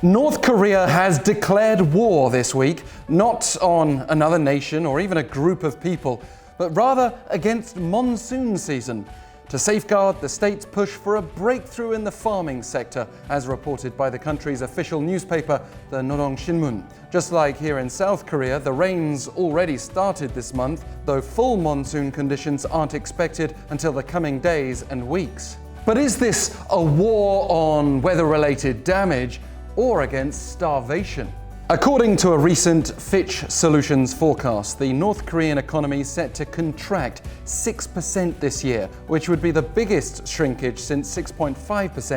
North Korea has declared war this week, not on another nation or even a group of people, but rather against monsoon season, to safeguard the state's push for a breakthrough in the farming sector, as reported by the country's official newspaper, the Rodong Sinmun. Just like here in South Korea, the rains already started this month, though full monsoon conditions aren't expected until the coming days and weeks. But is this a war on weather-related damage or against starvation? According to a recent Fitch Solutions forecast, the North Korean economy is set to contract 6% this year, which would be the biggest shrinkage since 6.5%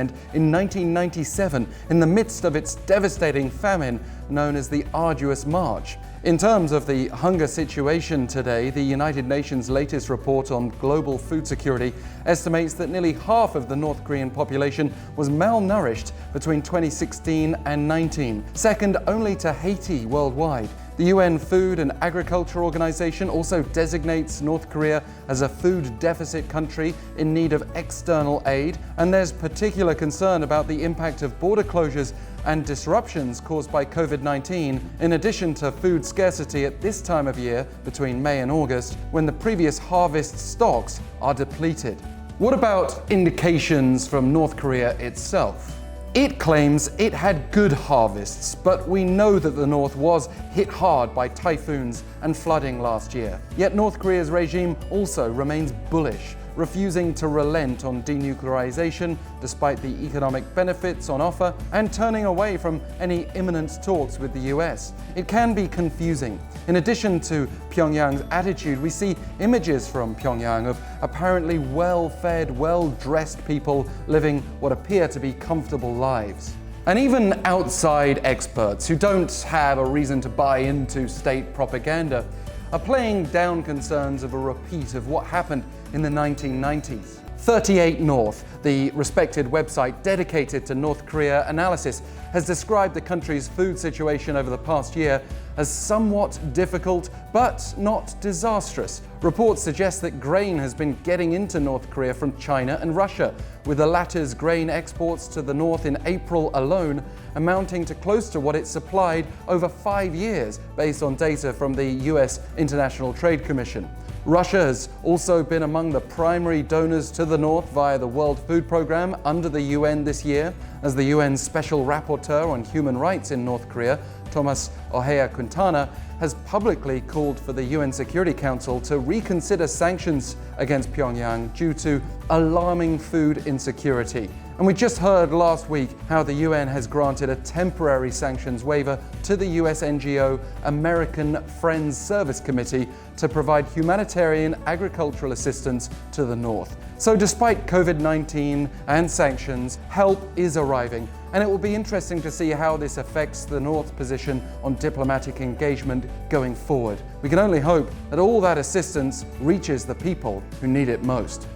in 1997 in the midst of its devastating famine known as the Arduous March. In terms of the hunger situation today, the United Nations' latest report on global food security estimates that nearly half of the North Korean population was malnourished between 2016 and 19, second only to Haiti worldwide. The UN Food and Agriculture Organization also designates North Korea as a food deficit country in need of external aid, and there's particular concern about the impact of border closures and disruptions caused by COVID-19, in addition to food scarcity at this time of year between May and August, when the previous harvest stocks are depleted. What about indications from North Korea itself? It claims it had good harvests, but we know that the North was hit hard by typhoons and flooding last year. Yet North Korea's regime also remains bullish, refusing to relent on denuclearization despite the economic benefits on offer and turning away from any imminent talks with the US. It can be confusing. In addition to Pyongyang's attitude, we see images from Pyongyang of apparently well-fed, well-dressed people living what appear to be comfortable lives. And even outside experts who don't have a reason to buy into state propaganda are playing down concerns of a repeat of what happened in the 1990s. 38 North, the respected website dedicated to North Korea analysis, has described the country's food situation over the past year as somewhat difficult but not disastrous. Reports suggest that grain has been getting into North Korea from China and Russia, with the latter's grain exports to the north in April alone amounting to close to what it supplied over 5 years, based on data from the US International Trade Commission. Russia has also been among the primary donors to the North via the World Food Programme under the UN this year, as the UN's Special Rapporteur on Human Rights in North Korea, Thomas Ohea Quintana, has publicly called for the UN Security Council to reconsider sanctions against Pyongyang due to alarming food insecurity. And we just heard last week how the UN has granted a temporary sanctions waiver to the US NGO American Friends Service Committee to provide humanitarian agricultural assistance to the North. So despite COVID-19 and sanctions, help is arriving, and it will be interesting to see how this affects the North's position on diplomatic engagement going forward. We can only hope that all that assistance reaches the people who need it most.